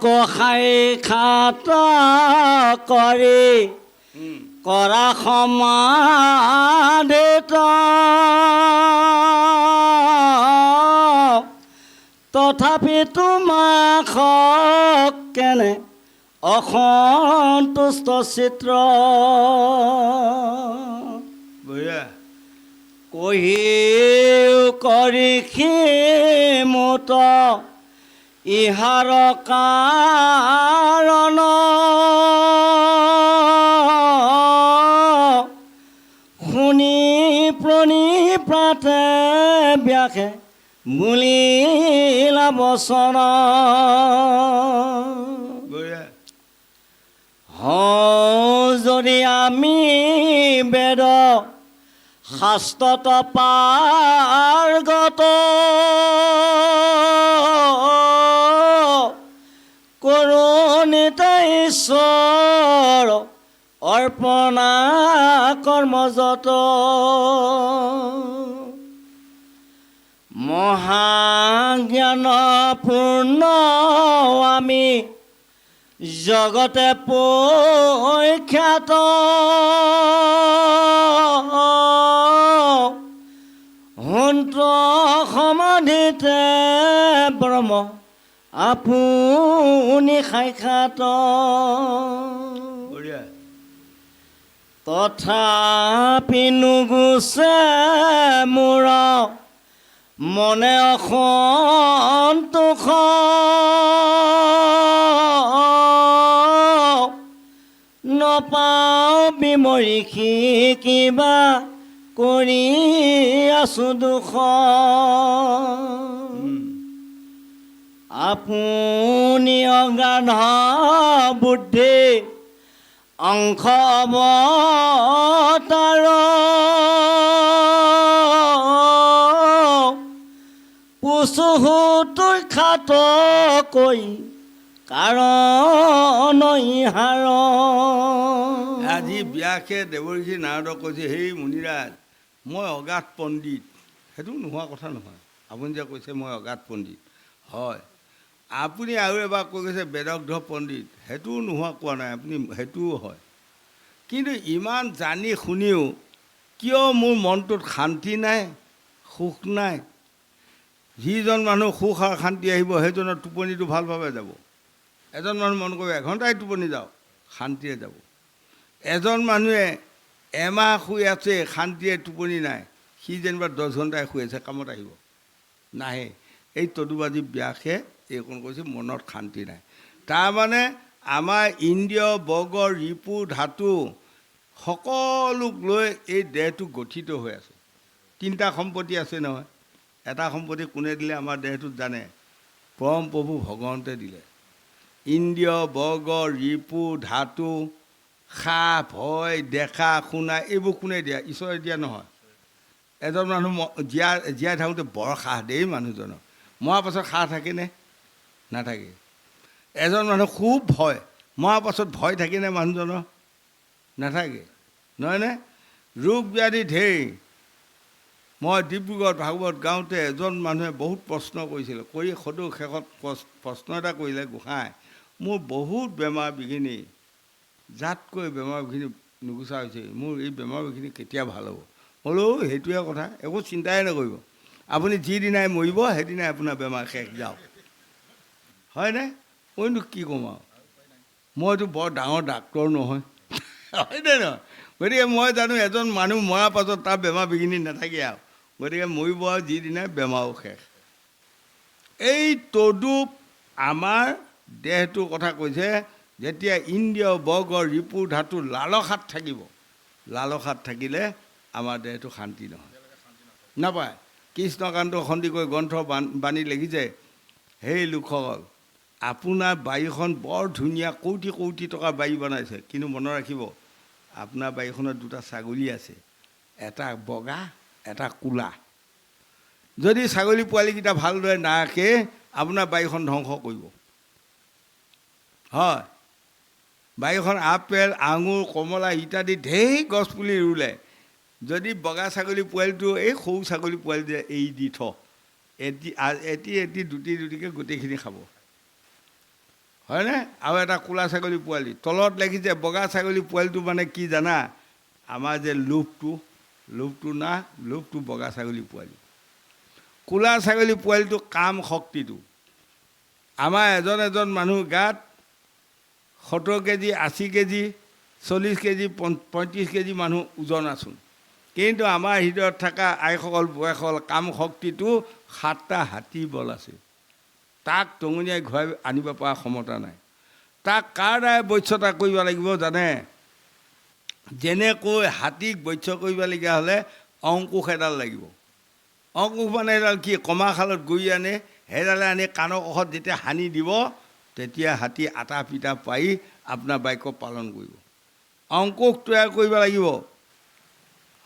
কসাই খাত কৰি কৰা সমাধিত তথাপি তোমাক কেনে অসন্তুষ্ট চিত্ৰ কহিও কৰি ক্ষিমুত ইহাৰ কাৰণ শুনি প্ৰণিপাতে ব্যাসে মূলিলা বচন যদি আমি বেদ শাস্ত্ৰত পাৰ্গত কৰুণিত ঈশ্বৰ অৰ্পণা কৰ্মযত মহাজ্ঞান পূৰ্ণ আমি জগতে প্ৰখ্যাত হন্ত সমাধিতে ব্ৰহ্ম আপুনি সাক্ষাৎ তথাপি নুগুছে মোৰ মনে অসন্তোষ নপাওঁ বিমৰিষি কিবা কৰি আছো দুখ আপুনি অগাধ বুদ্ধি অংশ অৱতাৰ পুচুহুতুৰ খাত কৈ কাৰণ ইহাৰ আজি ব্যাসে দেৱৰ্ষি নাৰদক কৈছে সেই মুনিৰাজ মই অগাধ পণ্ডিত সেইটো নোহোৱা কথা নহয় আপুনি যে কৈছে মই অগাধ পণ্ডিত হয় আপুনি আৰু এবাৰ কৈ কৈছে বেদগ্ধ পণ্ডিত সেইটোও নোহোৱা কোৱা নাই আপুনি সেইটোও হয় কিন্তু ইমান জানি শুনিও কিয় মোৰ মনটোত শান্তি নাই সুখ নাই যিজন মানুহ সুখ আৰু শান্তি আহিব সেইজনৰ টোপনিটো ভালভাৱে যাব এজন মানুহ মন কৰিব এঘণ্টাই টোপনি যাওক শান্তিৰে যাব এজন মানুহে এমাহ শুই আছে শান্তিৰে টোপনি নাই সি যেনিবা 10 ঘণ্টাই শুই আছে কামত আহিব নাহে এই তদুবাদী ব্যাসে এইকণ কৈছে মনত শান্তি নাই তাৰমানে আমাৰ ইন্দ্ৰিয় বৰ্গ ৰিপু ধাতু সকলোক লৈ এই দেহটো গঠিত হৈ আছে 3টা সম্পত্তি আছে নহয় এটা সম্পত্তি কোনে দিলে আমাৰ দেহটোত জানে পৰম প্ৰভু ভগৱন্তে দিলে ইন্দ্ৰিয় বৰ্গ ৰিপু ধাতু খা ভয় দেখা শুনা এইবোৰ কোনে দিয়া ঈশ্বৰে দিয়া নহয় এজন মানুহ জীয়াই থাকোঁতে বৰ সাহ দেই মানুহজনৰ মৰাৰ পাছত সাহ থাকেনে নাথাকে এজন মানুহ খুব ভয় মৰাৰ পাছত ভয় থাকেনে মানুহজনৰ নাথাকে নহয়নে ৰোগ ব্যাধি ঢেৰ মই ডিব্ৰুগড়ত ভাগৱত গাওঁতে এজন মানুহে বহুত প্ৰশ্ন কৰিছিল কৰি সদৌ শেষত প্ৰশ্ন এটা কৰিলে গোসাঁই মোৰ বহুত বেমাৰ বিঘিনি জাতকৈ বেমাৰ বিঘিনি নুগুচা হৈছে মোৰ এই বেমাৰ বিঘিনি কেতিয়া ভাল হ'ব হ'লেও সেইটোৱে কথা একো চিন্তাই নকৰিব আপুনি যিদিনাই মৰিব সেইদিনাই আপোনাৰ বেমাৰ শেষ যাওক হয়নে মইনো কি ক'ম আৰু মইতো বৰ ডাঙৰ ডাক্তৰ নহয় হয়নে নহয় গতিকে মই জানো এজন মানুহ মৰাৰ পাছত তাৰ বেমাৰ বিঘিনি নাথাকে আৰু গতিকে মৰিব আৰু যিদিনাই বেমাৰো শেষ এই তদুপ আমাৰ দেহটোৰ কথা কৈছে যেতিয়া ইন্দ্ৰিয় বৰ্গ ৰিপু ধাতু লালসাত থাকিব লালসাত থাকিলে আমাৰ দেহটো শান্তি নহয় নাপায় কৃষ্ণকান্ত সন্দিকৈ গ্ৰন্থ বাণী লিখিছে সেই লোকসকল আপোনাৰ বাৰীখন বৰ ধুনীয়া কোটি কোটি টকাৰ বাৰী বনাইছে কিন্তু মনত ৰাখিব আপোনাৰ বাৰীখনত 2টা ছাগলী আছে এটা বগা এটা ক'লা যদি ছাগলী পোৱালিকেইটা ভালদৰে নাৰাখে আপোনাৰ বাৰীখন ধ্বংস কৰিব হয় বাৰীখন আপেল আঙুৰ কমলা ইত্যাদি ঢেৰ গছপুলি ৰুলে যদি বগা ছাগলী পোৱালিটো এই সৰু ছাগলী পোৱালিটোৱে এৰি দি এটি দুটিকৈ গোটেইখিনি খাব হয়নে? আৰু এটা ক'লা ছাগলী পোৱালি তলত লাগিছে বগা ছাগলী পোৱালিটো মানে কি জানা? আমাৰ যে লোভটো না, লোভটো বগা ছাগলী পোৱালি। ক'লা ছাগলী পোৱালিটো কাম শক্তিটো। আমাৰ এজন মানুহ গাত 70 কেজি 80 কেজি 40 কেজি 35 কেজি মানুহ ওজন আছোঁ, কিন্তু আমাৰ হৃদয়ত থকা আইসকল বয়সকল কাম শক্তিটো 7টা হাতী বল আছে। তাক টঙনিয়াই ঘূৰাই আনিব পৰা ক্ষমতা নাই। তাক কাৰ দ্বাৰাই বশ্যতা কৰিব লাগিব জানে? যেনেকৈ হাতীক বশ্য কৰিবলগীয়া হ'লে অংকুশ এডাল লাগিব। অংকুশ মানে এডাল কি কমাৰশালত গৈ আনে, সেইডালে আনি কাণৰ কাষত যেতিয়া সানি দিব, তেতিয়া হাতী আটা পিটা পাৰি আপোনাৰ বাক্য পালন কৰিব। অংকুশ তৈয়াৰ কৰিব লাগিব।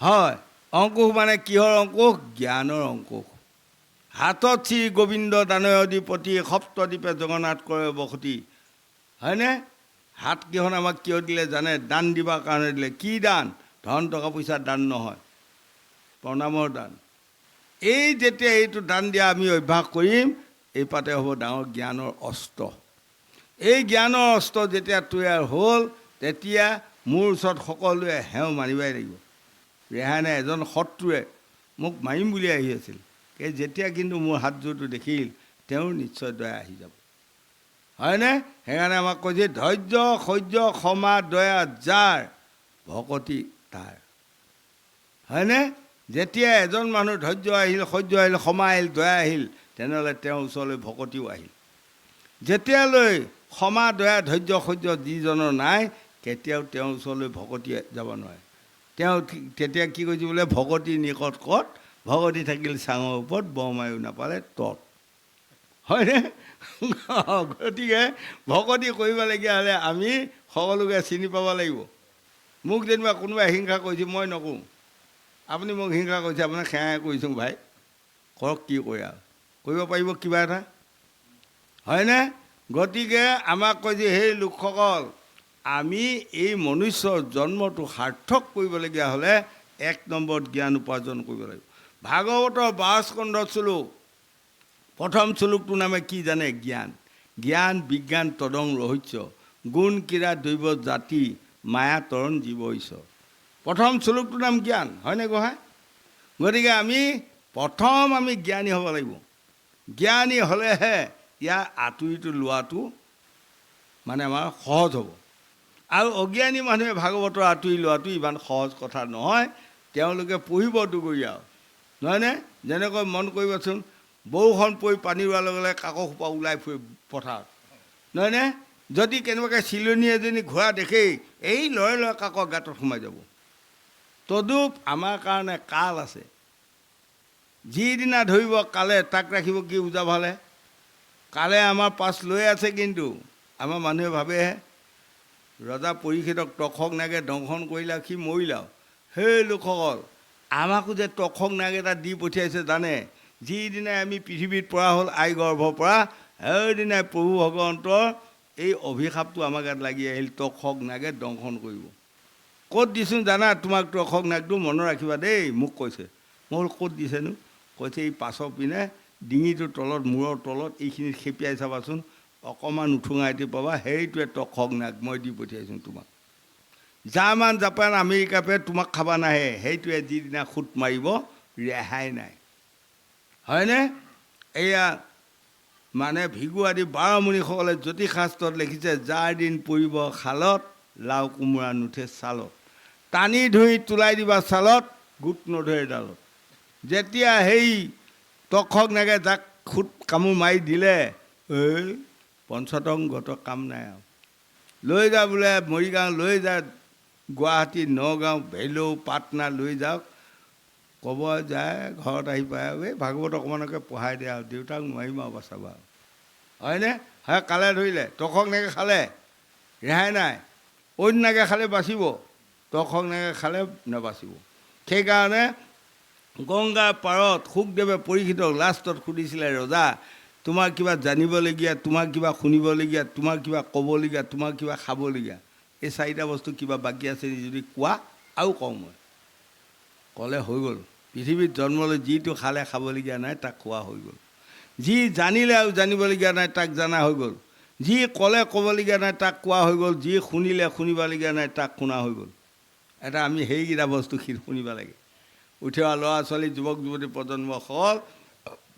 হয়, অংকুশ মানে কিহৰ অংকুশ? জ্ঞানৰ অংকুশ। হাতত শ্ৰী গোবিন্দ দানয়ধিপতি সপ্তদ্বীপে জগন্নাথ কৰে বসতি। হয়নে? হাত কেইখন আমাক কিয় দিলে জানে? দান দিবৰ কাৰণে দিলে। কি দান? ধন টকা পইচাৰ দান নহয়, প্ৰণামৰ দান। এই যেতিয়া এইটো দান দিয়া আমি অভ্যাস কৰিম, এই পাতে হ'ব ডাঙৰ জ্ঞানৰ অস্ত্ৰ। এই জ্ঞানৰ অস্ত্ৰ যেতিয়া তৈয়াৰ হ'ল, তেতিয়া মোৰ ওচৰত সকলোৱে হেও মানিবই লাগিব, ৰেহাই নাই। এজন শত্ৰুৱে মোক মাৰিম বুলি আহি আছিল, যেতিয়া কিন্তু মোৰ হাতযোৰটো দেখিল, তেওঁৰ নিশ্চয় দয়া আহি যাব। হয়নে? সেইকাৰণে আমাক কৈছে ধৈৰ্য সহ্য ক্ষমা দয়া যাৰ ভকতি তাৰ। হয়নে? যেতিয়া এজন মানুহ ধৈৰ্য আহিল, সহ্য আহিল, ক্ষমা আহিল, দয়া আহিল, তেনেহ'লে তেওঁৰ ওচৰলৈ ভকতিও আহিল। যেতিয়ালৈ ক্ষমা দয়া ধৈৰ্য সহ্য যিজনৰ নাই, কেতিয়াও তেওঁৰ ওচৰলৈ ভকতি যাব নোৱাৰে। তেওঁ তেতিয়া কি কৈছে বোলে? ভকতি নিকট কত, ভকতি থাকিল চাঙৰ ওপৰত, বৰমায়ো নাপালে তত। হয়নে? গতিকে ভকতি কৰিবলগীয়া হ'লে আমি সকলোকে চিনি পাব লাগিব। মোক যেনিবা কোনোবাই হিংসা কৰিছে, মই নকওঁ। আপুনি মোক হিংসা কৰিছে, আপোনাক সেয়াই কৰিছোঁ ভাই, কৰক কি কৰে আৰু, কৰিব পাৰিব কিবা এটা। হয়নে? গতিকে আমাক কৈছে সেই লোকসকল, আমি এই মনুষ্যৰ জন্মটো সাৰ্থক কৰিবলগীয়া হ'লে 1 নম্বৰত জ্ঞান উপাৰ্জন কৰিব লাগিব। ভাগৱতৰ 12 স্কন্ধ শ্লোক, প্ৰথম শ্লোকটোৰ নামে কি জানে? জ্ঞান। জ্ঞান বিজ্ঞান তদং ৰহস্য, গুণ ক্ৰীড়া দৈৱ জাতি মায়া তৰণ জীৱ ঈশ্বৰ। প্ৰথম শ্লোকটোৰ নাম জ্ঞান। হয়নে গোহাঁই? গতিকে আমি প্ৰথম জ্ঞানী হ'ব লাগিব। জ্ঞানী হ'লেহে ইয়াৰ আঁতৰিটো লোৱাটো মানে আমাৰ সহজ হ'ব। আৰু অজ্ঞানী মানুহে ভাগৱতৰ আঁতৰি লোৱাটো ইমান সহজ কথা নহয়। তেওঁলোকে পঢ়িব দুগৰীয়া, নহয়নে? যেনেকৈ মন কৰিবচোন, বৰষুণ পৰি পানী ৰোৱাৰ লগে লগে কাকসোপা ওলাই ফুৰে পথাৰত, নহয়নে? যদি কেনেবাকৈ চিলনী এজনী ঘোঁৰা দেখেই, এই লৰে লৰে কাকৰ গাঁতত সোমাই যাব। তদুপ আমাৰ কাৰণে কাল আছে। যিদিনা ধৰিব কালে, তাক ৰাখিব কি ওজা ভালে। কালে আমাৰ পাছ লৈ আছে, কিন্তু আমাৰ মানুহে ভাবেহে ৰজা পৰীক্ষিতক তক্ষক নাগে দংশন কৰিলা, সি মৰিলা। সেই লোকসকল, আমাকো যে তক্ষক নাগ এটা দি পঠিয়াইছে জানে? যিদিনাই আমি পৃথিৱীত পৰা হ'ল আই গৰ্ভৰ পৰা, সেইদিনাই প্ৰভু ভগৱন্তৰ এই অভিশাপটো আমাৰ গাত লাগি আহিল, তক্ষক নাগে দংশন কৰিব। ক'ত দিছোঁ জানা তোমাক তক্ষক নাগটো? মনত ৰাখিবা দেই, মোক কৈছে। মই বোলো ক'ত দিছেনো? কৈছে এই পাছৰ পিনে ডিঙিটোৰ তলত, মূৰৰ তলত এইখিনিত খেপিয়াই চাবাচোন, অকণমান উঠুঙাই দি পাবা, সেইটোৱে তক্ষক নাগ মই দি পঠিয়াইছোঁ তোমাক। জাৰ্মান জাপান আমেৰিকা পে তোমাক খাবা নাহে, সেইটোৱে যিদিনা খুট মাৰিব ৰেহাই নাই। হয়নে? এয়া মানে ভিগু আদি বাৰমুনিসকলে জ্যোতিষশাস্ত্ৰত লিখিছে, যাৰ দিন পৰিব শালত, লাও কোমোৰা নুঠে ছালত। টানি ধুই তোলাই দিবা ছালত, গোট নধৰে ডালত। যেতিয়া সেই তক্ষক নাগে যাক খুট কামোৰ মাৰি দিলে, এই পঞ্চতংগত কাম নাই আৰু, লৈ যা বোলে মৰিগাঁও, লৈ যা গুৱাহাটী, নগাঁও, ভেলৌ, পাটনা লৈ যাওক। ক'ব যায় ঘৰত আহি পায়, এই ভাগৱত অকণমানকে পঢ়াই দিয়ে আৰু, দেউতাক নোৱাৰিম আৰু বাচাবা। হয়নে? হয়, কালে ধৰিলে, তক্ষক নাগে খালে, ৰেহাই নাই। অইন নাগে খালে বাচিব, তক্ষক নাগে খালে নাবাচিব। সেইকাৰণে গংগাৰ পাৰত শুকদেৱে পৰীক্ষিতক লাষ্টত সুধিছিলে, ৰজা তোমাৰ কিবা জানিবলগীয়া, তোমাৰ কিবা শুনিবলগীয়া, তোমাৰ কিবা ক'বলগীয়া, তোমাৰ কিবা খাবলগীয়া, এই 4টা বস্তু কিবা বাকী আছে যদি কোৱা, আৰু কওঁ মই। ক'লে হৈ গ'ল। পৃথিৱীত জন্ম লৈ যিটো খালে খাবলগীয়া নাই, তাক খোৱা হৈ গ'ল। যি জানিলে আৰু জানিবলগীয়া নাই, তাক জানা হৈ গ'ল। যি ক'লে ক'বলগীয়া নাই তাক কোৱা হৈ গ'ল, যি শুনিলে শুনিবলগীয়া নাই তাক শুনা হৈ গ'ল। এটা আমি সেইকেইটা বস্তু শুনিব লাগে। উঠি অহা ল'ৰা ছোৱালী, যুৱক যুৱতী প্ৰজন্মসকল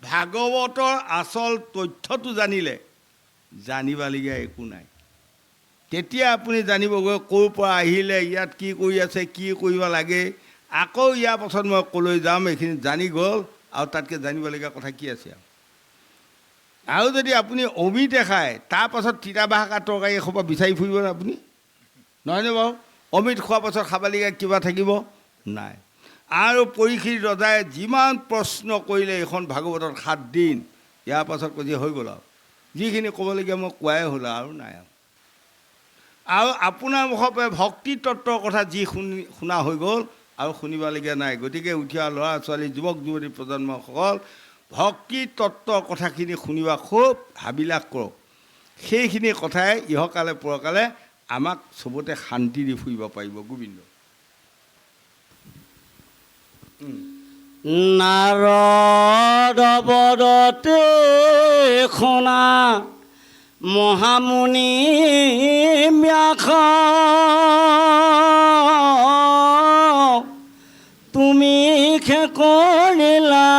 ভাগৱতৰ আচল তথ্যটো জানিলে জানিবলগীয়া একো নাই। তেতিয়া আপুনি জানিবগৈ ক'ৰ পৰা আহিলে, ইয়াত কি কৰি আছে, কি কৰিব লাগে। আকৌ ইয়াৰ পাছত মই ক'লৈ যাম, এইখিনি জানি গ'ল আৰু তাতকৈ জানিবলগীয়া কথা কি আছে। আৰু যদি আপুনি অমিতে খায়, তাৰপাছত তিতা বাহকা তৰকাৰী এসোপা বিচাৰি ফুৰিব আপুনি, নহয়নে বাৰু? অমিত খোৱাৰ পাছত খাবলগীয়া কিবা থাকিব নাই। আৰু পৰীক্ষিত ৰজাই যিমান প্ৰশ্ন কৰিলে এইখন ভাগৱতত 7 দিন, ইয়াৰ পাছত কৈ হৈ গ'ল আৰু যিখিনি ক'বলগীয়া মই কোৱাই হ'ল আৰু নাই। আৰু আপোনাৰ মুখৰ পৰা ভক্তি তত্ত্বৰ কথা যি শুনা হৈ গ'ল আৰু শুনিবলগীয়া নাই। গতিকে উঠি অহা ল'ৰা ছোৱালী, যুৱক যুৱতী প্ৰজন্মসকল ভক্তি তত্ত্বৰ কথাখিনি শুনিবা, খুব হাবিলাস কৰক। সেইখিনি কথাই ইহকালে পৰকালে আমাক চবতে শান্তি দি ফুৰিব পাৰিব। গোবিন্দ। নাৰদ বদতে শুনা মহামুনি ব্যাস, তুমি কৰিলা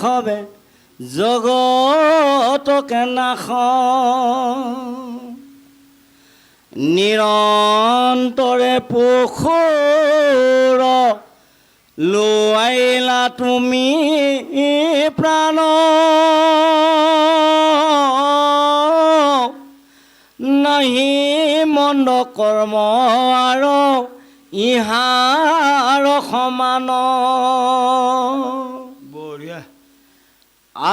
হবে জগতকে নাশ, নিৰন্তৰে পশুৰ লোৱাইলা তুমি প্ৰাণ, নাহি মন্দ কৰ্ম আৰু ইহাৰ সমান, বঢ়িয়া।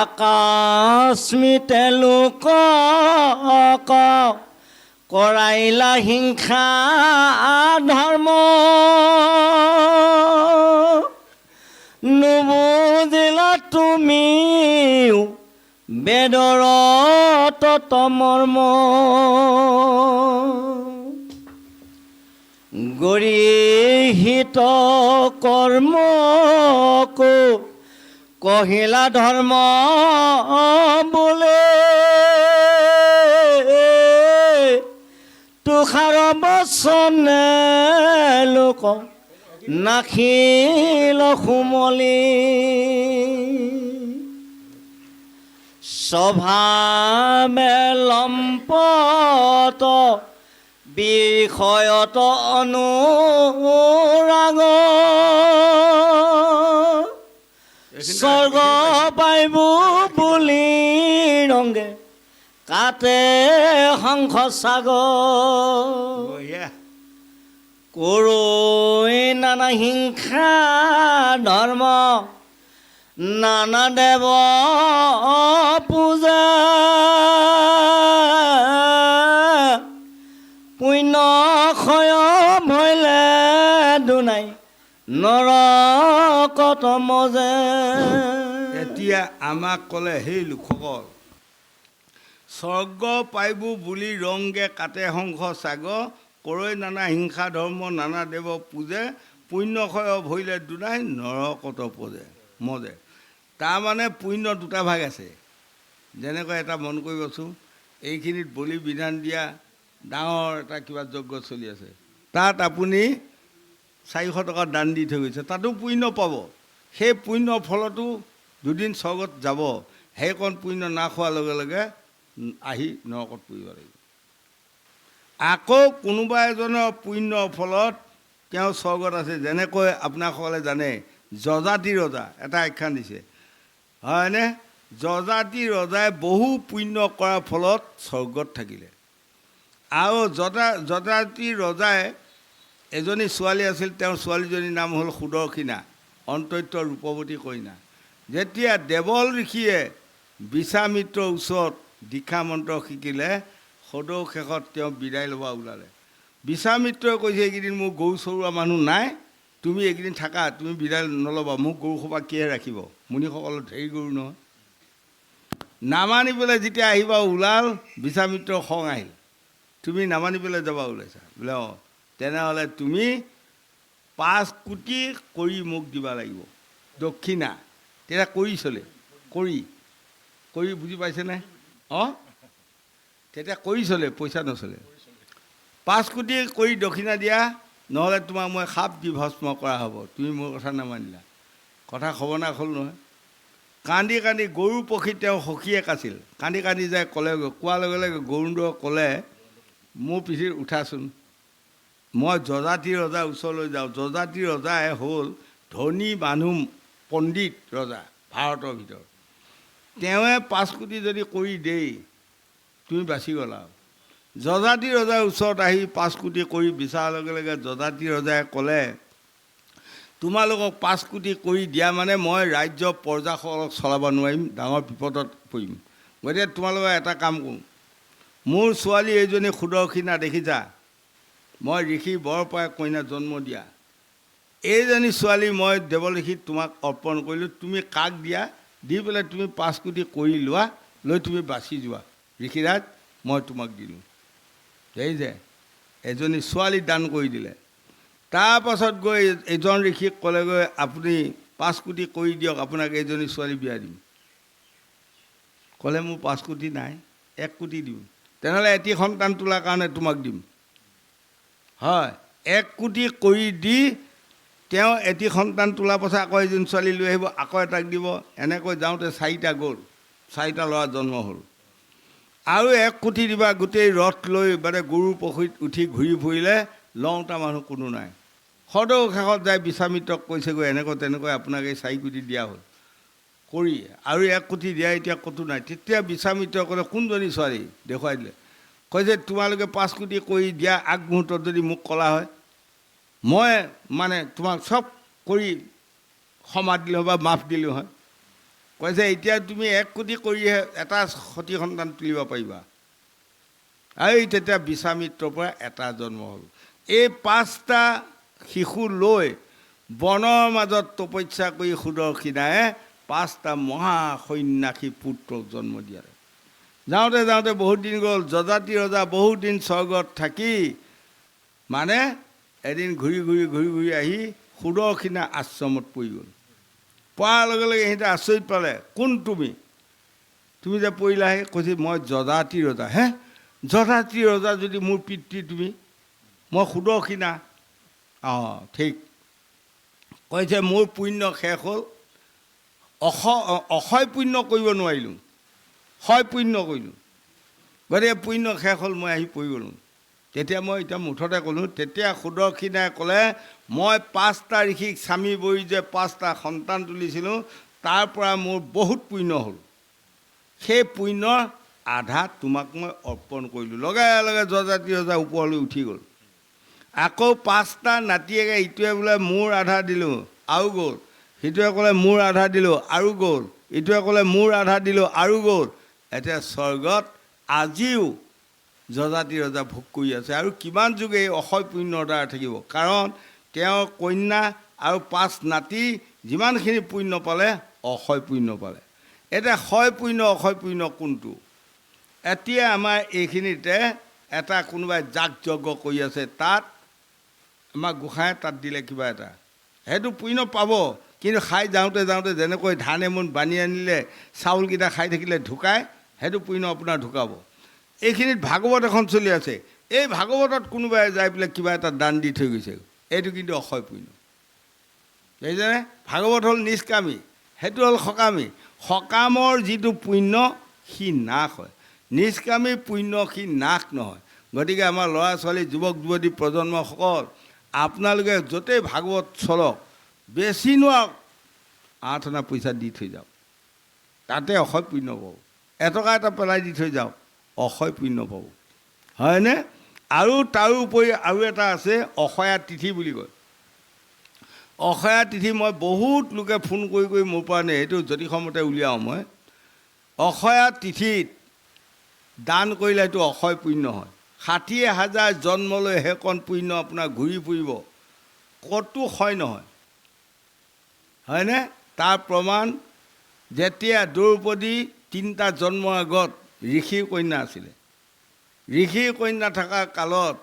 আকাশমিতে লোকক কৰাইলা হিংসা ধৰ্ম, নুবুজিলা তুমিও বেদৰ ততমৰ্ম, গৰিহিত কৰ্মকো কহিলা ধৰ্ম বোলে, তুষাৰ বচনে লোক নাখিল সুমলি, স্বভাৱে লম্পট বিষয়ত অনুৰাগ, স্বৰ্গ পাইব বুলি ৰংগে কাটে শংখ সাগৰ, কৰৈ নানা হিংসা ধৰ্ম, নানা দেৱ পূজা, পুণ্য ক্ষয় ভৈলে দুনাই নৰকত মজে। এতিয়া আমাক ক'লে, সেই লোকসকল স্বৰ্গ পাইব বুলি ৰংগে কাটে শংখ সাগৰ, কৰৈ নানা হিংসা ধৰ্ম, নানা দেৱ পূজে, পুণ্যক্ষয় ভৰিলে দুনাই নৰকত মজে। তাৰমানে পুণ্য দুটা ভাগ আছে। যেনেকৈ এটা মন কৰিবচোন, এইখিনিত বলি বিধান দিয়া ডাঙৰ এটা কিবা যজ্ঞ চলি আছে, তাত আপুনি 400 টকা দান দি থৈ গৈছে, তাতো পুণ্য পাব। সেই পুণ্যৰ ফলতো দুদিন স্বৰ্গত যাব। সেইকণ পুণ্য নাখোৱাৰ লগে লগে আহি নৰকত পৰিব লাগিব। আকৌ কোনোবা এজনৰ পুণ্যৰ ফলত তেওঁ স্বৰ্গত আছে। যেনেকৈ আপোনাসকলে জানে, যজাতি ৰজা এটা আখ্যান দিছে, হয়নে? যজাতি ৰজাই বহু পুণ্য কৰাৰ ফলত স্বৰ্গত থাকিলে। আৰু যজাতি ৰজাই এজনী ছোৱালী আছিল, তেওঁৰ ছোৱালীজনীৰ নাম হ'ল সুদৰ্শিনা, অন্তত্য ৰূপৱতী কন্যা। যেতিয়া দেৱল ঋষিয়ে বিশ্বামিত্ৰৰ ওচৰত দীক্ষা মন্ত্ৰ শিকিলে, সদৌ শেষত তেওঁ বিদায় ল'ব ওলালে। বিশ্বামিত্ৰই কৈছে, এইকেইদিন মোৰ গৰু চৰোৱা মানুহ নাই, তুমি এইকেইদিন থাকা, তুমি বিদায় নল'বা, মোক গৰুসোপা কিহে ৰাখিব, মুনিসকলৰ ঢেৰ গৰু নহয়। নামানি পেলাই যেতিয়া আহিবা ওলাল, বিশ্বামিত্ৰৰ খং আহিল, তুমি নামানি পেলাই যাবা ওলাইছা বোলে। অঁ, তেনেহ'লে তুমি 5 কোটি কৰি মোক দিব লাগিব দক্ষিণা। তেতিয়া কৰি চলে, কৰি বুজি পাইছেনে? অঁ, তেতিয়া কৰি চলে, পইচা নচলে। 5 কোটি কৰি দক্ষিণা দিয়া, নহ'লে তোমাক মই সাপ দি ভস্ম কৰা হ'ব। তুমি মোৰ কথা নামানিলা। কথা খবৰনাক হ'ল নহয়। কান্দি কান্দি গৰু পক্ষী তেওঁ সখীয়েক আছিল। কান্দি কান্দি যায় ক'লেগৈ, কোৱাৰ লগে লগে গৰুড়ে ক'লে, মোৰ পিঠিত উঠাচোন, মই যজাতি ৰজাৰ ওচৰলৈ যাওঁ। যজাতি ৰজাই হ'ল ধনী মানুহ, পণ্ডিত ৰজা ভাৰতৰ ভিতৰত। তেওঁৱে 5 কোটি যদি কৰি দেই, তুমি বাচি গ'লা। যজাতি ৰজাৰ ওচৰত আহি 5 কোটি কৰি বিচাৰাৰ লগে লগে যজাতি ৰজাই ক'লে, তোমালোকক 5 কোটি কৰি দিয়া মানে মই ৰাজ্য প্ৰজাসকলক চলাব নোৱাৰিম, ডাঙৰ বিপদত পৰিম। গতিকে তোমালোকে এটা কাম কৰোঁ, মোৰ ছোৱালী এইজনী সুদৰ্শিনা দেখিছা, মই ঋষি বৰ পৰা কন্যা জন্ম দিয়া, এইজনী ছোৱালী মই দেৱঋষিক তোমাক অৰ্পণ কৰিলোঁ। তুমি কাক দিয়া, দি পেলাই তুমি 5 কোটি কৰি লোৱা, লৈ তুমি বাচি যোৱা। ঋষিৰাজ মই তোমাক দিলোঁ। এই যে এজনী ছোৱালী দান কৰি দিলে। তাৰপাছত গৈ এজন ঋষিক ক'লেগৈ, আপুনি 5 কোটি কৰি দিয়ক, আপোনাক এইজনী ছোৱালী বিয়া দিম। ক'লে মোৰ 5 কোটি নাই, 1 কোটি দিম। তেনেহ'লে এটি সন্তান তোলাৰ কাৰণে তোমাক দিম। হয়, 1 কোটি কৰি দি তেওঁ এটি সন্তান তোলাৰ পাছত আকৌ এজন ছোৱালী লৈ আহিব, আকৌ এটাক দিব। এনেকৈ যাওঁতে 4টা গ'ল, 4টা ল'ৰা জন্ম হ'ল। আৰু 1 কোটি দিবা, গোটেই ৰথ লৈ মানে গৰুৰ পক্ষীত উঠি ঘূৰি ফুৰিলে, লওঁতা মানুহ কোনো নাই। সদৌ শেষত যায় বিশ্বামিত্ৰক কৈছেগৈ, এনেকৈ তেনেকৈ আপোনাক এই 4 কোটি দিয়া হ'ল কৰি, আৰু 1 কোটি দিয়া এতিয়া ক'তো নাই। তেতিয়া বিশ্বামিত্ৰই ক'লে, কোনজনী ছোৱালী দেখুৱাই দিলে। কৈছে, তোমালোকে 5 কোটি কৰি দিয়া আগমুহূৰ্তত যদি মোক ক'লা হয়, মই মানে তোমাক চব কৰি ক্ষমা দিলোঁ বা মাফ দিলোঁ হয়। কৈছে, এতিয়া তুমি 1 কোটি কৰিহে এটা সতী সন্তান তুলিব পাৰিবা। এই তেতিয়া বিশ্বামিত্ৰৰ পৰা এটা জন্ম হ'ল। এই 5টা শিশু লৈ বনৰ মাজত তপস্যা কৰি সুদৰ্শিনাই 5টা মহাসন্যাসী পুত্ৰক জন্ম দিয়ালে। যাওঁতে যাওঁতে বহুত দিন গ'ল। যজাতি ৰজা বহুত দিন স্বৰ্গত থাকি মানে এদিন ঘূৰি ঘূৰি ঘূৰি ঘূৰি আহি সুদৰ্শিনা আশ্ৰমত পৰি গ'ল। পোৱাৰ লগে লগে সিহঁতে আচৰিত পালে, কোন তুমি? তুমি যে পৰিলাহে। কৈছে, মই যজাতি ৰজা। হে, যজাতি ৰজা যদি মোৰ পিতৃ তুমি, মই সুদৰ্শিনা। অঁ ঠিক। কৈছে, মোৰ পুণ্য শেষ হ'ল, অক্ষয় পুণ্য কৰিব নোৱাৰিলোঁ, ক্ষয় পুণ্য কৰিলোঁ। গতিকে পুণ্য শেষ হ'ল, মই আহি পৰি গ'লোঁ। তেতিয়া মই এতিয়া মুঠতে ক'লোঁ, তেতিয়া সুদৰ্শিনাই ক'লে, মই 5টা ঋষিক স্বামী বৰি যে 5টা সন্তান তুলিছিলোঁ, তাৰ পৰা মোৰ বহুত পুণ্য হ'ল। সেই পুণ্যৰ আধা তোমাক মই অৰ্পণ কৰিলোঁ। লগে লগে যজাতি ৰজা ওপৰলৈ উঠি গ'ল। আকৌ 5টা নাতিয়েকে ইটোৱে বোলে মোৰ আধা দিলোঁ, আৰু গ'ল। সিটোৱে ক'লে মোৰ আধা দিলোঁ, আৰু গ'ল। ইটোৱে ক'লে মোৰ আধা দিলোঁ, আৰু গ'ল। এতিয়া স্বৰ্গত আজিও যজাতি ৰজা ভোগ কৰি আছে। আৰু কিমান যুগ এই অক্ষয় পুণ্যৰ দ্বাৰা থাকিব? কাৰণ তেওঁৰ কন্যা আৰু 5 নাতি যিমানখিনি পুণ্য পালে, অক্ষয় পুণ্য পালে। এতিয়া ক্ষয় পুণ্য অক্ষয় পুণ্য কোনটো? এতিয়া আমাৰ এইখিনিতে এটা কোনোবাই যাগ যজ্ঞ কৰি আছে, তাত আমাৰ গোসাঁয়ে তাত দিলে কিবা এটা, সেইটো পুণ্য পাব। কিন্তু খাই যাওঁতে যাওঁতে যেনেকৈ ধান এমোন বানি আনিলে চাউলকেইটা খাই থাকিলে ঢুকায়, সেইটো পুণ্য আপোনাৰ ঢুকাব। এইখিনিত ভাগৱত এখন চলি আছে, এই ভাগৱতত কোনোবাই যাই পেলাই কিবা এটা দান দি থৈ গৈছে, এইটো কিন্তু অক্ষয় পুণ্য। বুজিছেনে? ভাগৱত হ'ল নিষ্কামী, সেইটো হ'ল সকামী। সকামৰ যিটো পুণ্য সি নাশ হয়, নিষ্কামী পুণ্য সি নাশ নহয়। গতিকে আমাৰ ল'ৰা ছোৱালী, যুৱক যুৱতী প্ৰজন্মসকল, আপোনালোকে য'তেই ভাগৱত চলক, বেছি নোৱাৰক 8 অনা পইচা দি থৈ যাওক, তাতে অক্ষয় পুণ্য পাব। এটকা এটা পেলাই দি থৈ যাওক, অক্ষয় পুণ্য পাব, হয়নে? আৰু তাৰোপৰি আৰু এটা আছে, অক্ষয়া তিথি বুলি কয়। অক্ষয়া তিথি মই বহুত লোকে ফোন কৰি কৰি মোৰ পৰা নিয়ে, সেইটো জ্যোতিষমতে উলিয়াওঁ মই। অক্ষয়া তিথিত দান কৰিলে সেইটো অক্ষয় পুণ্য হয়। 60,000 জন্মলৈ সেইকণ পুণ্য আপোনাৰ ঘূৰি ফুৰিব, ক'তো ক্ষয় নহয়, হয়নে? তাৰ প্ৰমাণ, যেতিয়া দ্ৰৌপদী 3টা জন্মৰ আগত ঋষিৰ কন্যা আছিলে, ঋষিৰ কন্যা থকা কালত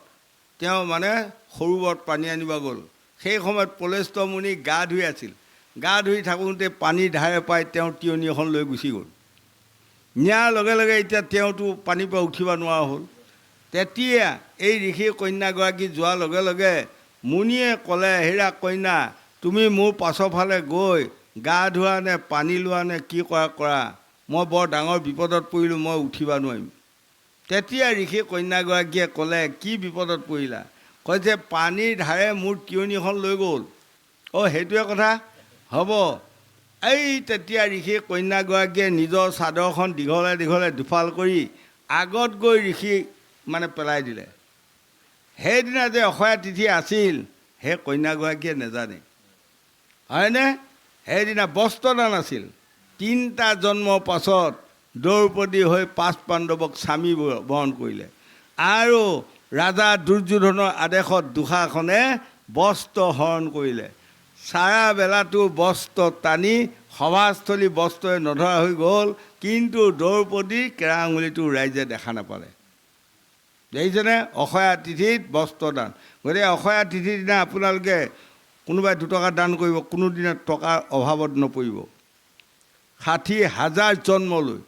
তেওঁ মানে সৰোবৰত পানী আনিব গ'ল। সেই সময়ত পলেষ্ট মুনি গা ধুই আছিল। গা ধুই থাকোঁতে পানী ধাৰে পাই তেওঁ তিয়নি এখন লৈ গুচি গ'ল। নিয়াৰ লগে লগে এতিয়া তেওঁতো পানীৰ পৰা উঠিব নোৱাৰা হ'ল। তেতিয়া এই ঋষি কন্যাগৰাকী যোৱাৰ লগে লগে মুনিয়ে ক'লে, হেৰা কন্যা, তুমি মোৰ পাছৰ ফালে গৈ গা ধোৱা নে পানী লোৱা নে কি কৰা কৰা, মই বৰ ডাঙৰ বিপদত পৰিলোঁ, মই উঠিব নোৱাৰিম। তেতিয়া ঋষি কন্যাগৰাকীয়ে ক'লে, কি বিপদত পৰিলা? কয় যে পানীৰ ধাৰে মোৰ তিয়নিখন লৈ গ'ল। অঁ, সেইটোৱে কথা, হ'ব। এই তেতিয়া ঋষি কন্যাগৰাকীয়ে নিজৰ চাদৰখন দীঘলে দীঘলে দুফাল কৰি আগত গৈ ঋষি পেলাই দিলে। সেইদিনা যে অক্ষয়া তিথি আছিল সেই কন্যাগৰাকীয়ে নেজানে, হয়নে? সেইদিনা বস্ত্ৰদান আছিল। 3টা জন্মৰ পাছত দ্ৰৌপদী হৈ 5 পাণ্ডৱক স্বামী বৰণ কৰিলে। আৰু ৰাজা দুৰ্যোধনৰ আদেশত দুষাখনে বস্ত্ৰ হৰণ কৰিলে। চাৰা বেলাটো বস্ত্ৰ টানি সভাস্থলী বস্ত্ৰই নধৰা হৈ গ'ল, কিন্তু দ্ৰৌপদীৰ কেৰা আঙুলিটো ৰাইজে দেখা নাপালে। দেখিছেনে? অক্ষয়া তিথিত বস্ত্ৰদান। গতিকে অক্ষয়া তিথিৰ দিনা আপোনালোকে কোনোবাই 2 টকা দান কৰিব, কোনোদিনা টকাৰ অভাৱত নপৰিব। 60,000 জন্মলৈ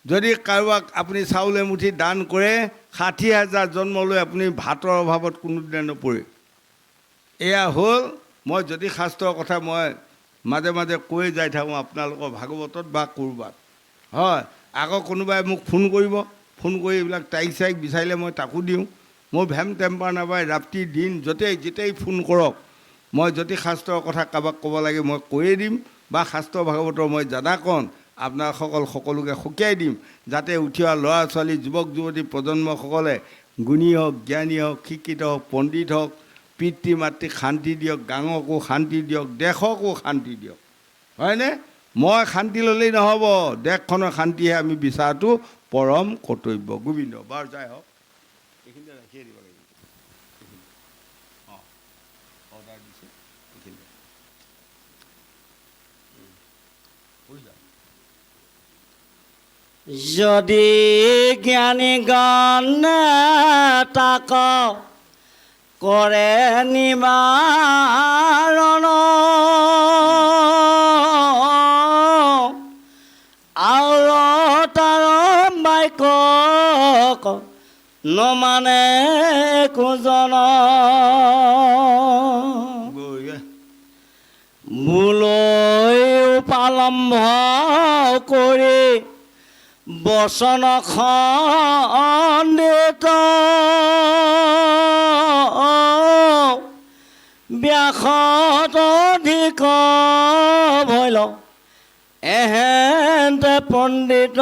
যদি কাৰোবাক আপুনি চাউল এমুঠি দান কৰে, 60,000 জন্মলৈ আপুনি ভাতৰ অভাৱত কোনোদিনা নপৰে। এয়া হ'ল মই জ্যোতিষ শাস্ত্ৰৰ কথা মই মাজে মাজে কৈ যাই থাকোঁ আপোনালোকৰ ভাগৱতত বা ক'ৰবাত, হয়। আকৌ কোনোবাই মোক ফোন কৰিব, ফোন কৰি এইবিলাক তাৰিখ চাৰিখ বিচাৰিলে মই তাকো দিওঁ। মোৰ ভেম টেম্পাৰ নাপায়, ৰাতি দিন যেতিয়াই ফোন কৰক, মই জ্যোতিষ শাস্ত্ৰৰ কথা কাৰোবাক ক'ব লাগে মই কৈয়ে দিম, বা শাস্ত্ৰ ভাগৱতৰ মই জানাকণ আপোনাৰসকল সকলোকে সকীয়াই দিম, যাতে উঠি অহা ল'ৰা ছোৱালী, যুৱক যুৱতী প্ৰজন্মসকলে গুণী হওক, জ্ঞানী হওক, শিক্ষিত হওক, পণ্ডিত হওক, পিতৃ মাতৃক শান্তি দিয়ক, গাঁৱকো শান্তি দিয়ক, দেশকো শান্তি দিয়ক, হয়নে? মই শান্তি ল'লেই নহ'ব, দেশখনৰ শান্তিহে আমি বিচৰাটো পৰম কৰ্তব্য। গোবিন্দ বাৰু যাই হওক, এইখিনিতে ৰাখিয়ে দিব লাগিব। অঁ, অৰ্ডাৰ দিছে এইখিনিতে। যদি জ্ঞানী গণ তাক কৰে নিবাৰণ, আৰু তাৰ বাক্য নমানে কোজন, মোলৈ উপালম্ভ কৰি বচন খণ্ডিত, ব্যাসত অধিক ভৈল এহেন্তে পণ্ডিত।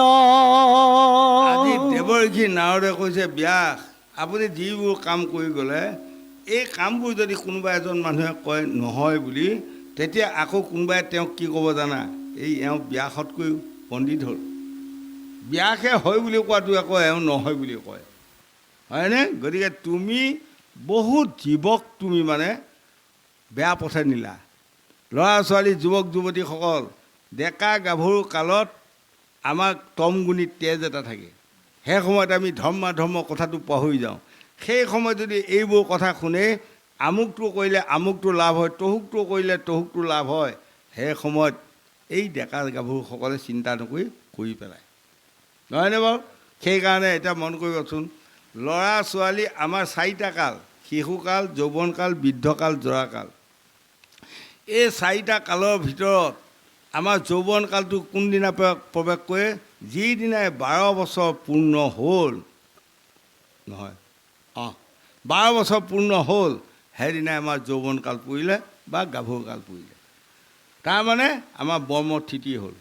আজি দেৱৰ্ষি নাৰদে কৈছে, ব্যাস আপুনি যিবোৰ কাম কৰি গ'লে, এই কামবোৰ যদি কোনোবা এজন মানুহে কয় নহয় বুলি, তেতিয়া আকৌ কোনোবাই তেওঁক কি ক'ব জানা? এই এওঁ ব্যাসতকৈ পণ্ডিত হ'ল। ব্যাসে হয় বুলি কোৱাটো আকৌ এওঁ নহয় বুলি কয়, হয়নে? গতিকে তুমি বহুত জীৱক তুমি বেয়া পথে নিলা। ল'ৰা ছোৱালী, যুৱক যুৱতীসকল, ডেকা গাভৰু কালত আমাক তমগুণী তেজ এটা থাকে। সেই সময়ত আমি ধৰ্ম কথাটো পাহৰি যাওঁ। সেই সময়ত যদি এইবোৰ কথা শুনে, আমুকটো কৰিলে আমুকটো লাভ হয়, তহুকটো কৰিলে তহুকটো লাভ হয়, সেই সময়ত এই ডেকা গাভৰুসকলে চিন্তা নকৰি কৰি পেলায়, নহয়নে বাৰু? সেইকাৰণে এতিয়া মন কৰিবচোন, ল'ৰা ছোৱালী আমাৰ 4টা কাল: শিশুকাল, যৌৱনকাল, বৃদ্ধকাল, জৰাকাল। এই 4টা কালৰ ভিতৰত আমাৰ যৌৱনকালটো কোনদিনা প্ৰৱেশ কৰে? যিদিনাই 12 বছৰ পূৰ্ণ হ'ল, নহয়, 12 বছৰ পূৰ্ণ হ'ল, সেইদিনাই আমাৰ যৌৱনকাল পৰিলে বা গাভৰুকাল পৰিলে। তাৰমানে আমাৰ ব্ৰহ্ম থিতি হ'ল।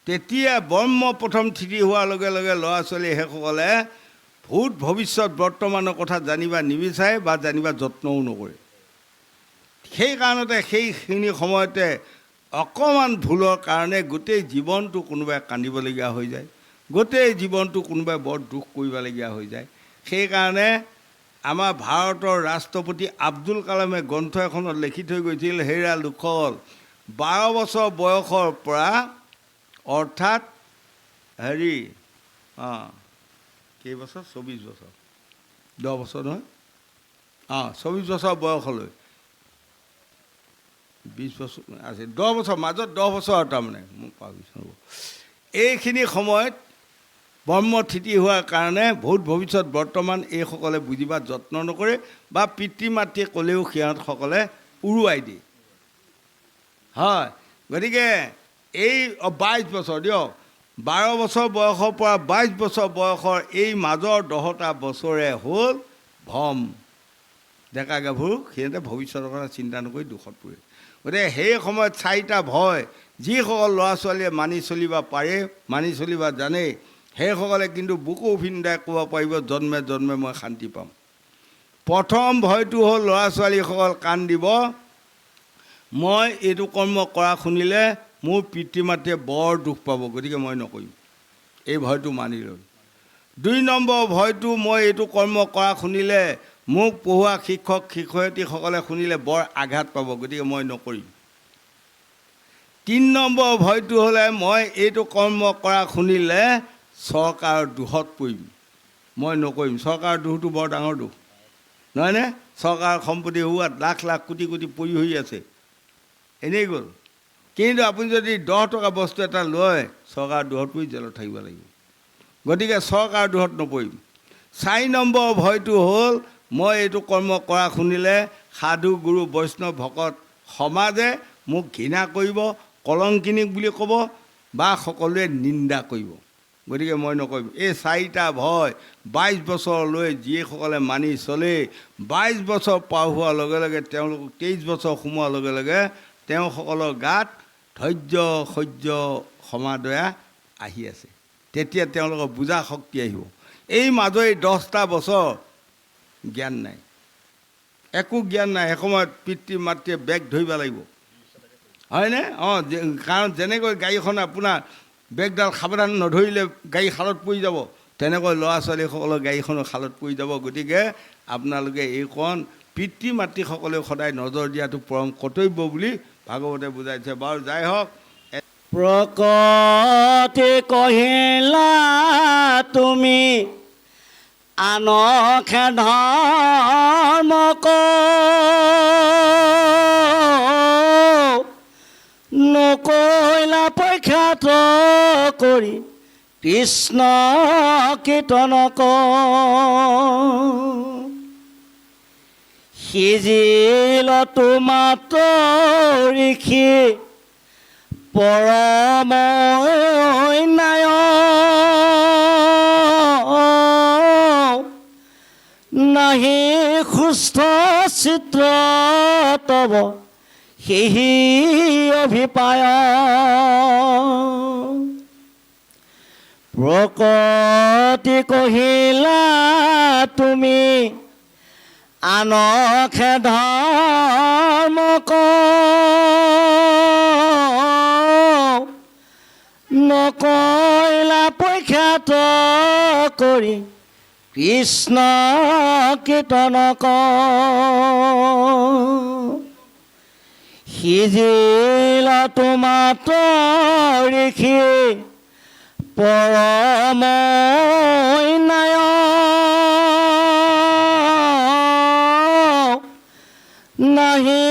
তেতিয়া ব্ৰহ্ম প্ৰথম থিতি হোৱাৰ লগে লগে ল'ৰা ছোৱালী সেইসকলে ভূত ভৱিষ্যত বৰ্তমানৰ কথা জানিবা নিবিচাৰে বা জানিবা যত্নও নকৰে। সেইকাৰণতে সেইখিনি সময়তে অকণমান ভুলৰ কাৰণে গোটেই জীৱনটো কোনোবাই কান্দিবলগীয়া হৈ যায়, গোটেই জীৱনটো কোনোবাই বৰ দুখ কৰিবলগীয়া হৈ যায়। সেইকাৰণে আমাৰ ভাৰতৰ ৰাষ্ট্ৰপতি আব্দুল কালামে গ্ৰন্থ এখনত লিখি থৈ গৈছিল, হেৰা লোকসকল, 12 বছৰ বয়সৰ পৰা, অৰ্থাৎ কেইবছৰ? 24 বছৰ, 10 বছৰ নহয়, 24 বছৰ বয়সলৈ 20 বছৰ আছে, 10 বছৰ মাজত 10 বছৰ, তাৰমানে মোক পাহৰিছোঁ। এইখিনি সময়ত ব্ৰহ্মথিতি হোৱাৰ কাৰণে ভূত ভৱিষ্যত বৰ্তমান এইসকলে বুজিবা যত্ন নকৰে বা পিতৃ মাতৃয়ে ক'লেও সিহঁতসকলে উৰুৱাই দিয়ে। হয়, গতিকে এই 22 বছৰ দিয়ক, 12 বছৰ বয়সৰ পৰা 22 বছৰ বয়সৰ এই মাজৰ 10টা বছৰে হ'ল ভ্ৰম। ডেকা গাভৰু সিহঁতে ভৱিষ্যতৰ কথা চিন্তা নকৰি দুখত পৰে। গতিকে সেই সময়ত 4টা ভয় যিসকল ল'ৰা ছোৱালীয়ে মানি চলিব পাৰে, মানি চলিব জানে, সেইসকলে কিন্তু বুকু ভিন্দাই ক'ব পাৰিব জন্মে জন্মে মই শান্তি পাম। প্ৰথম ভয়টো হ'ল ল'ৰা ছোৱালীসকল কাণ দিব, মই এইটো কৰ্ম কৰা শুনিলে মোৰ পিতৃ মাতৃয়ে বৰ দুখ পাব, গতিকে মই নকৰিম। এই ভয়টো মানি ল'ল। 2 নম্বৰ ভয়টো, মই এইটো কৰ্ম কৰা শুনিলে মোক পঢ়োৱা শিক্ষক শিক্ষয়িত্ৰীসকলে শুনিলে বৰ আঘাত পাব, গতিকে মই নকৰিম। 3 নম্বৰ ভয়টো হ'লে, মই এইটো কৰ্ম কৰা শুনিলে চৰকাৰৰ দোষত পৰিম, মই নকৰিম। চৰকাৰৰ দোষটো বৰ ডাঙৰ দোষ, নহয়নে? চৰকাৰৰ সম্পত্তি হোৱাত লাখ লাখ কোটি কোটি পৰি হৈ আছে, এনেই গ'ল। কিন্তু আপুনি যদি 10 টকা বস্তু এটা লয়, চৰকাৰৰ দোষত পৰি জেলত থাকিব লাগিব, গতিকে চৰকাৰৰ দোষত নপৰিম। 4 নম্বৰ ভয়টো হ'ল, মই এইটো কৰ্ম কৰা শুনিলে সাধু গুৰু বৈষ্ণৱ ভকত সমাজে মোক ঘৃণা কৰিব, কলংকিনী বুলি ক'ব বা সকলোৱে নিন্দা কৰিব, গতিকে মই নকৰিম। এই 4টা ভয় 22 বছৰলৈ যিসকলে মানি চলে, 22 বছৰ পাৰ হোৱাৰ লগে লগে তেওঁলোকক 23 বছৰ সোমোৱাৰ লগে লগে তেওঁসকলৰ গাত ধৈৰ্য সহ্য সমাদয়া আহি আছে, তেতিয়া তেওঁলোকৰ বুজা শক্তি আহিব। এই মাজৰ 10টা বছৰ জ্ঞান নাই, একো জ্ঞান নাই। এসময়ত পিতৃ মাতৃয়ে বেগ ধৰিব লাগিব, হয়নে? কাৰণ যেনেকৈ গাড়ীখন আপোনাৰ বেগডাল সাৱধান নধৰিলে গাড়ী খালত পৰি যাব, তেনেকৈ ল'ৰা ছোৱালীসকলৰ গাড়ীখনো খালত পৰি যাব। গতিকে আপোনালোকে এইখন পিতৃ মাতৃসকলেও সদায় নজৰ দিয়াটো পৰম কৰ্তব্য বুলি ভাগৱতে বুজাইছে। বাৰু যাই হওক, প্ৰকৃতি কহিলা তুমি আনকে ধৰ্ম নকৰিলা পৰীক্ষাত কৰি কৃষ্ণ কীৰ্তন সিজিল তোমাৰ ঋষি পৰম ন্যায় নাহি সুস্থ চিত্ৰ তব সেহি অভিপায় প্ৰকৃতি কহিলা তুমি আনকে ধৰ্ম নকৰিলা পৰীক্ষাত কৰি কৃষ্ণ কীৰ্তন সিজিল তোমাৰ ঋষি পৰম ন্যায় নাহি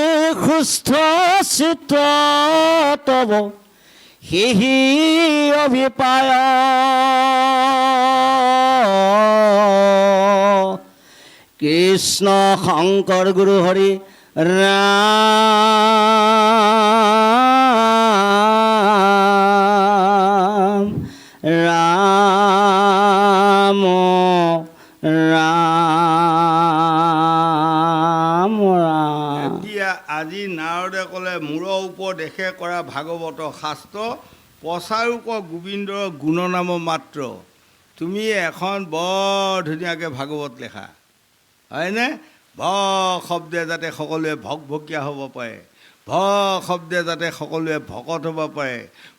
সুস্থ চিত্ৰ তব সেহি অভিপায় কৃষ্ণ শংকৰ গুৰু হৰি ৰাম ৰাম ৰাম ৰাম। এতিয়া আজি নাৰদে ক'লে, মূৰৰ উপদেশে কৰা ভাগৱত শাস্ত্ৰ প্ৰচাৰক গোবিন্দৰ গুণনাম মাত্ৰ। তুমি এখন বৰ ধুনীয়াকৈ ভাগৱত লেখা, হয়নে? ভ শব্দে যাতে সকলোৱে ভকভকীয়া হ'ব পাৰে, ভ শব্দে যাতে সকলোৱে ভকত হ'ব পাৰে,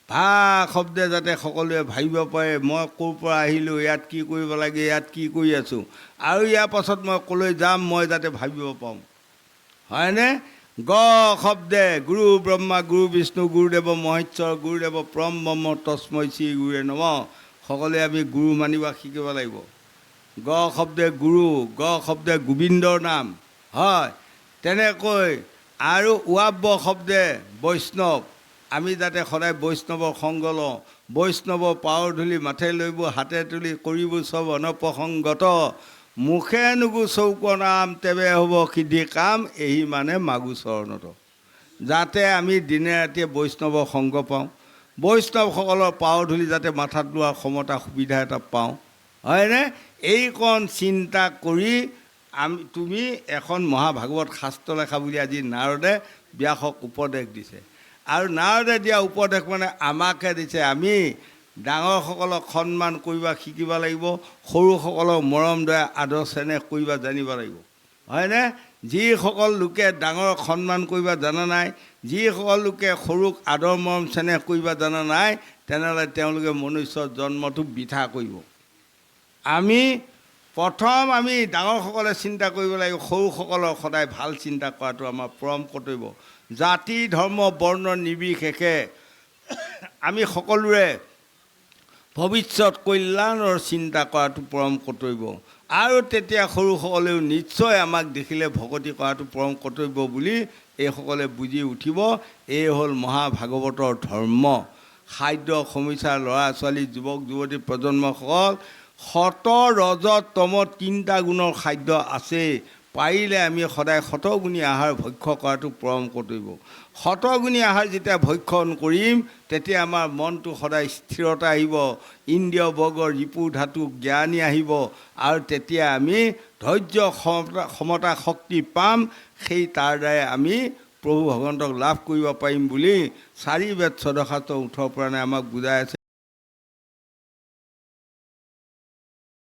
ভা শব্দে যাতে সকলোৱে ভাবিব পাৰে মই ক'ৰ পৰা আহিলোঁ, ইয়াত কি কৰিব লাগে, ইয়াত কি কৰি আছোঁ, আৰু ইয়াৰ পাছত মই ক'লৈ যাম, মই যাতে ভাবিব পাৰোঁ, হয়নে? গ শব্দে গুৰু ব্ৰহ্মা গুৰু বিষ্ণু গুৰুদেৱ মহেশ্বৰ গুৰুদেৱ পৰম ব্ৰহ্ম তস্মৈ শ্ৰী গুৰুৱে নমঃ। সকলোৱে আমি গুৰু মানিব শিকিব লাগিব। গ শব্দে গুৰু, গ শব্দে গোবিন্দৰ নাম, হয়। তেনেকৈ আৰু উৱাব্য শব্দে বৈষ্ণৱ, আমি যাতে সদায় বৈষ্ণৱৰ সংগ লওঁ, বৈষ্ণৱৰ পাৱৰ ধূলি মাথে লৈব, হাতে তুলি কৰিব চব অনপ্ৰসংগত, মুখে নুগু চৌক নাম তেবে হ'ব সিদ্ধি কাম, এই মানে মাগু চৰণত। যাতে আমি দিনে ৰাতিয়ে বৈষ্ণৱৰ সংগ পাওঁ, বৈষ্ণৱসকলৰ পাৱৰ ধূলি যাতে মাথাত লোৱাৰ ক্ষমতা সুবিধা এটা পাওঁ, হয়নে? এইকণ চিন্তা কৰি তুমি এখন মহাভাগৱত শাস্ত্ৰ লেখা বুলি আজি নাৰদে ব্যাসক উপদেশ দিছে। আৰু নাৰদে দিয়া উপদেশ মানে আমাকে দিছে, আমি ডাঙৰসকলক সন্মান কৰিব শিকিব লাগিব, সৰুসকলক মৰম দয়া আদৰ চেনেহ কৰিব জানিব লাগিব, হয়নে? যিসকল লোকে ডাঙৰক সন্মান কৰিব জনা নাই, যিসকল লোকে সৰুক আদৰ মৰম চেনেহ কৰিব জনা নাই, তেনেহ'লে তেওঁলোকে মনুষ্যৰ জন্মটো বৃথা কৰিব। প্ৰথম আমি ডাঙৰসকলে চিন্তা কৰিব লাগিব, সৰুসকলৰ সদায় ভাল চিন্তা কৰাটো আমাৰ পৰম কৰ্তব্য। জাতি ধৰ্ম বৰ্ণ নিৰ্বিশেষে আমি সকলোৰে ভৱিষ্যত কল্যাণৰ চিন্তা কৰাটো পৰম কৰ্তব্য। আৰু তেতিয়া সৰুসকলেও নিশ্চয় আমাক দেখিলে ভকতি কৰাটো পৰম কৰ্তব্য বুলি এইসকলে বুজি উঠিব। এই হ'ল মহাভাগৱতৰ ধৰ্ম। খাদ্য সমস্যাৰ ল'ৰা ছোৱালী যুৱক যুৱতী প্ৰজন্মসকল, সত ৰজত তমত তিনিটা গুণৰ খাদ্য আছে। পাৰিলে আমি সদায় শতগুণী আহাৰ ভক্ষ্য কৰাটো পৰম কৰ্তব্য। শতগুণী আহাৰ যেতিয়া ভক্ষণ কৰিম, তেতিয়া আমাৰ মনটো সদায় স্থিৰতা আহিব, ইন্দ্ৰিয় বৰ্গৰ ৰিপু ধাতু জ্ঞানী আহিব, আৰু তেতিয়া আমি ধৈৰ্য ক্ষমতা শক্তি পাম। সেই তাৰ দ্বাৰাই আমি প্ৰভু ভগৱন্তক লাভ কৰিব পাৰিম বুলি 4 বেদ 14 পুৰাণে আমাক বুজাই আছে।